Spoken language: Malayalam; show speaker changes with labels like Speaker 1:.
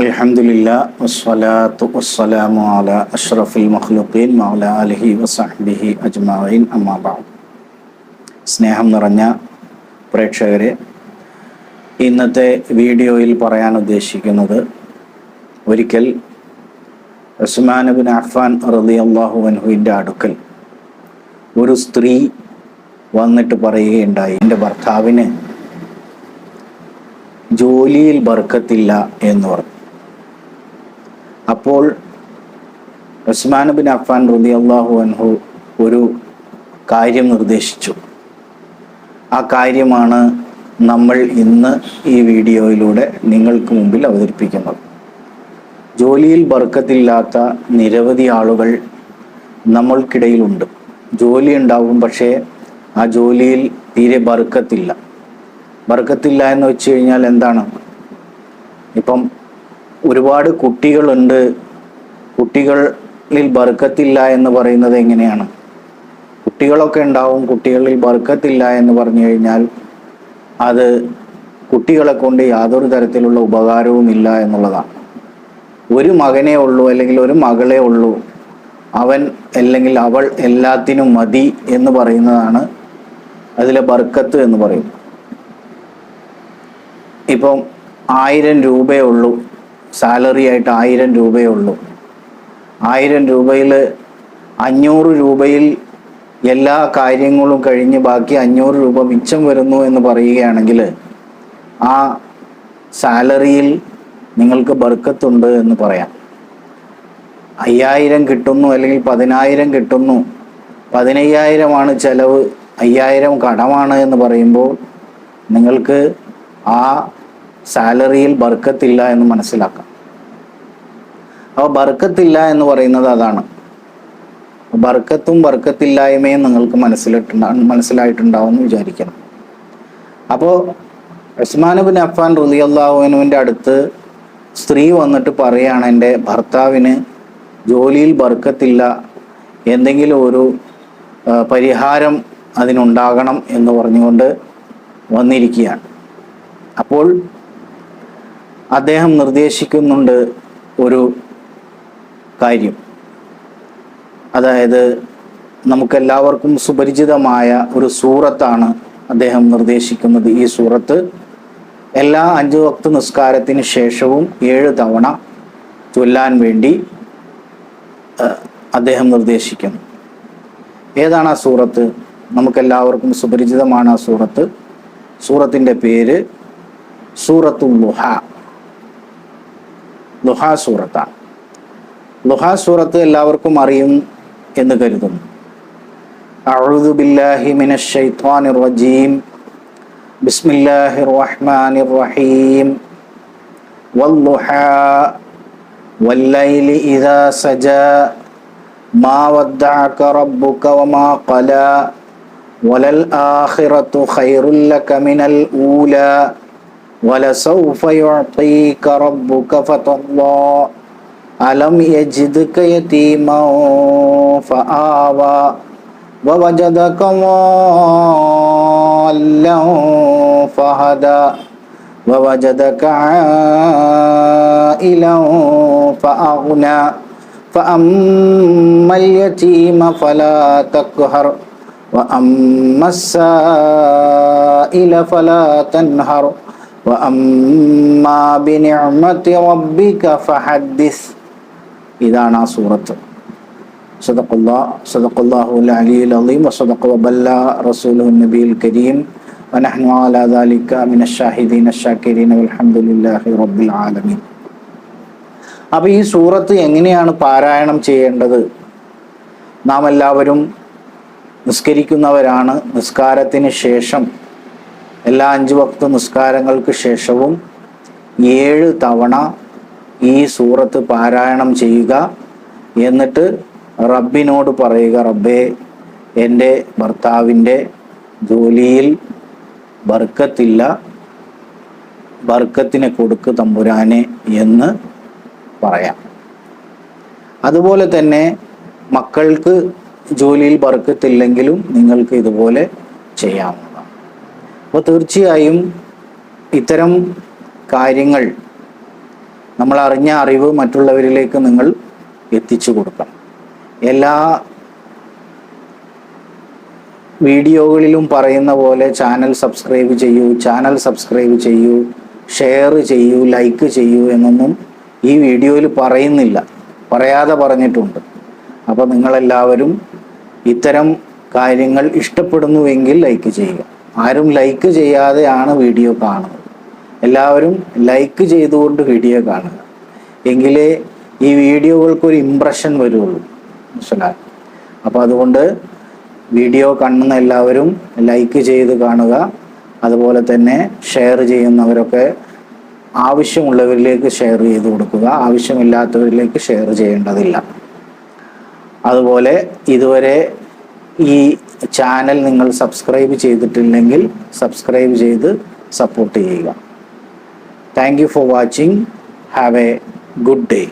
Speaker 1: അൽഹംദുലില്ലാ വസ്സലാത്തു വസ്സലാമു അലാ അഷ്റഫിൽ മഖ്ലൂഖീൻ വഅലാ ആലിഹി വസഹ്ബിഹി അജ്മഈൻ അമ്മാ ബഅദ്. സ്നേഹം നിറഞ്ഞ പ്രേക്ഷകരെ, ഇന്നത്തെ വീഡിയോയിൽ പറയാൻ ഉദ്ദേശിക്കുന്നത്, ഒരിക്കൽ ഉസ്മാൻ ഇബ്നു അഫ്ഫാൻ റളിയല്ലാഹു അൻഹുവിൻ്റെ അടുക്കൽ ഒരു സ്ത്രീ വന്നിട്ട് പറയുകയുണ്ടായി, എൻ്റെ ഭർത്താവിന് ജോലിയിൽ ബർക്കത്തില്ല എന്ന് പറഞ്ഞു. അപ്പോൾ ഉസ്മാൻ ഇബ്നു അഫ്ഫാൻ റളിയല്ലാഹു അൻഹു ഒരു കാര്യം നിർദ്ദേശിച്ചു. ആ കാര്യമാണ് നമ്മൾ ഇന്ന് ഈ വീഡിയോയിലൂടെ നിങ്ങൾക്ക് മുമ്പിൽ അവതരിപ്പിക്കുന്നത്. ജോലിയിൽ ബർക്കത്തില്ലാത്ത നിരവധി ആളുകൾ നമ്മൾക്കിടയിലുണ്ട്. ജോലി ഉണ്ടാവും, പക്ഷേ ആ ജോലിയിൽ തീരെ ബർക്കത്തില്ല. ബർക്കത്തില്ല എന്ന് വെച്ച് കഴിഞ്ഞാൽ എന്താണ്? ഇപ്പം ഒരുപാട് കുട്ടികളുണ്ട്, കുട്ടികളിൽ ബർക്കത്തില്ല എന്ന് പറയുന്നത് എങ്ങനെയാണ്? കുട്ടികളൊക്കെ ഉണ്ടാവും, കുട്ടികളിൽ ബർക്കത്തില്ല എന്ന് പറഞ്ഞു കഴിഞ്ഞാൽ അത് കുട്ടികളെ കൊണ്ട് യാതൊരു തരത്തിലുള്ള ഉപകാരവും ഇല്ല എന്നുള്ളതാണ്. ഒരു മകനേ ഉള്ളൂ അല്ലെങ്കിൽ ഒരു മകളെ ഉള്ളൂ, അവൻ അല്ലെങ്കിൽ അവൾ എല്ലാത്തിനും മതി എന്ന് പറയുന്നതാണ് അതിലെ ബർക്കത്ത് എന്ന് പറയുന്നത്. ഇപ്പം 1000 രൂപയേ ഉള്ളൂ, സാലറി ആയിട്ട് 1000 രൂപയേ ഉള്ളൂ. 1000 രൂപയിൽ 500 രൂപയിൽ എല്ലാ കാര്യങ്ങളും കഴിഞ്ഞ് ബാക്കി 500 രൂപ മിച്ചം വരുന്നു എന്ന് പറയുകയാണെങ്കിൽ ആ സാലറിയിൽ നിങ്ങൾക്ക് ബർക്കത്തുണ്ട് എന്ന് പറയാം. 5000 കിട്ടുന്നു അല്ലെങ്കിൽ 10000 കിട്ടുന്നു, 15000 ചെലവ്, 5000 കടമാണ് എന്ന് പറയുമ്പോൾ നിങ്ങൾക്ക് ആ സാലറിയിൽ ബർക്കത്തില്ല എന്ന് മനസ്സിലാക്കാം. അപ്പോൾ ബർക്കത്തില്ല എന്ന് പറയുന്നത് അതാണ്. ബർക്കത്തും ബർക്കത്തില്ലായ്മയും നിങ്ങൾക്ക് മനസ്സിലായിട്ടുണ്ടാവും എന്ന് വിചാരിക്കണം. അപ്പോൾ ഉസ്മാൻ ഇബ്നു അഫ്ഫാൻ റളിയല്ലാഹു അൻഹുവിൻ്റെ അടുത്ത് സ്ത്രീ വന്നിട്ട് പറയാണ്, എൻ്റെ ഭർത്താവിന് ജോലിയിൽ ബർക്കത്തില്ല, എന്തെങ്കിലും ഒരു പരിഹാരം അതിനുണ്ടാകണം എന്ന് പറഞ്ഞുകൊണ്ട് വന്നിരിക്കുകയാണ്. അപ്പോൾ അദ്ദേഹം നിർദ്ദേശിക്കുന്നുണ്ട് ഒരു കാര്യം. അതായത് നമുക്കെല്ലാവർക്കും സുപരിചിതമായ ഒരു സൂറത്താണ് അദ്ദേഹം നിർദ്ദേശിക്കുന്നത്. ഈ സൂറത്ത് എല്ലാ 5 വക്ത് നിസ്കാരത്തിന് ശേഷവും 7 തവണ ചൊല്ലാൻ വേണ്ടി അദ്ദേഹം നിർദ്ദേശിക്കുന്നു. ഏതാണ് ആ സൂറത്ത്? നമുക്കെല്ലാവർക്കും സുപരിചിതമാണ് ആ സൂറത്ത്. സൂറത്തിൻ്റെ പേര് സൂറത്തുൽ ളുഹാ. ളുഹാ സൂറത്താണ്. ളുഹാ സൂറത്ത് എല്ലാവർക്കും അറിയും എന്ന് കരുതുന്നു. അഊദു ബില്ലാഹി മിനശ് ശൈത്വാനിർ റജീം. ബിസ്മില്ലാഹിർ റഹ്മാനിർ റഹീം. വൽളുഹാ വല്ലൈലി ഇദാ സജാ മാ വദ്ദഅക റബ്ബുക വമാ ഖലാ വലൽ ആഖിറതു ഖൈറുൽ ലക മിനൽ ഊലാ വലസൗഫ യുഅതീക റബ്ബുക ഫതല്ലാ അലം യജിദ്ക യതീമൻ ഫആവാ വവജദക ളാല്ലൻ ഫഹദാ വവജദക ആയിലൻ ഫഅഗ്നാ ഫഅമ്മൽ യതീമ ഫലാ തഖ്ഹർ വഅമ്മസ് സായില ഫലാ തൻഹർ വഅമ്മാ ബിനിഅമതി റബ്ബിക ഫഹദ്ദിസ്. ഇതാണ് ആ സൂറത്ത്. സദഖല്ലാഹുൽ അലിയുൽ അളീം വസദഖ വബല്ലഗ റസൂലുഹുൻ നബിയുൽ കരീം വനഹ്നു അലാ ദാലിക മിനശ് ഷാഹിദീന അശ്ശാകിരീന വൽഹംദുലില്ലാഹി റബ്ബിൽ ആലമീൻ. അപ്പോൾ ഈ സൂറത്ത് എങ്ങനെയാണ് പാരായണം ചെയ്യേണ്ടത്? നാം എല്ലാവരും നിസ്കരിക്കുന്നവരാണ്. നിസ്കാരത്തിന് ശേഷം എല്ലാ 5 വക്ത് നിസ്കാരങ്ങൾക്ക് ശേഷവും 7 തവണ ഈ സൂറത്ത് പാരായണം ചെയ്യുക. എന്നിട്ട് റബ്ബിനോട് പറയുക, റബ്ബേ, എൻ്റെ ഭർത്താവിൻ്റെ ജോലിയിൽ ബർക്കത്തില്ല, ബർക്കത്തിനെ കൊടുക്ക് തമ്പുരാനെ എന്ന് പറയാം. അതുപോലെ തന്നെ മക്കൾക്ക് ജോലിയിൽ ബർക്കത്തില്ലെങ്കിലും നിങ്ങൾക്ക് ഇതുപോലെ ചെയ്യാവുന്നതാണ്. അപ്പോൾ തീർച്ചയായും ഇത്തരം കാര്യങ്ങൾ നമ്മൾ അറിഞ്ഞ അറിവ് മറ്റുള്ളവരിലേക്ക് നിങ്ങൾ എത്തിച്ചു കൊടുക്കണം. എല്ലാ വീഡിയോകളിലും പറയുന്ന പോലെ ചാനൽ സബ്സ്ക്രൈബ് ചെയ്യൂ, ഷെയർ ചെയ്യൂ, ലൈക്ക് ചെയ്യൂ എന്നൊന്നും ഈ വീഡിയോയിൽ പറയുന്നില്ല, പറയാതെ പറഞ്ഞിട്ടുണ്ട്. അപ്പോൾ നിങ്ങളെല്ലാവരും ഇത്തരം കാര്യങ്ങൾ ഇഷ്ടപ്പെടുന്നുവെങ്കിൽ ലൈക്ക് ചെയ്യുക. ആരും ലൈക്ക് ചെയ്യാതെയാണ് വീഡിയോ കാണുന്നത്. എല്ലാവരും ലൈക്ക് ചെയ്തുകൊണ്ട് വീഡിയോ കാണുക, എങ്കിലേ ഈ വീഡിയോകൾക്കൊരു ഇംപ്രഷൻ വരുള്ളൂ. മനസ്സിലായി? അപ്പോൾ അതുകൊണ്ട് വീഡിയോ കാണുന്ന എല്ലാവരും ലൈക്ക് ചെയ്ത് കാണുക. അതുപോലെ തന്നെ ഷെയർ ചെയ്യുന്നവരൊക്കെ ആവശ്യമുള്ളവരിലേക്ക് ഷെയർ ചെയ്ത് കൊടുക്കുക, ആവശ്യമില്ലാത്തവരിലേക്ക് ഷെയർ ചെയ്യേണ്ടതില്ല. അതുപോലെ ഇതുവരെ ഈ ചാനൽ നിങ്ങൾ സബ്സ്ക്രൈബ് ചെയ്തിട്ടില്ലെങ്കിൽ സബ്സ്ക്രൈബ് ചെയ്ത് സപ്പോർട്ട് ചെയ്യുക. Thank you for watching. Have A good day.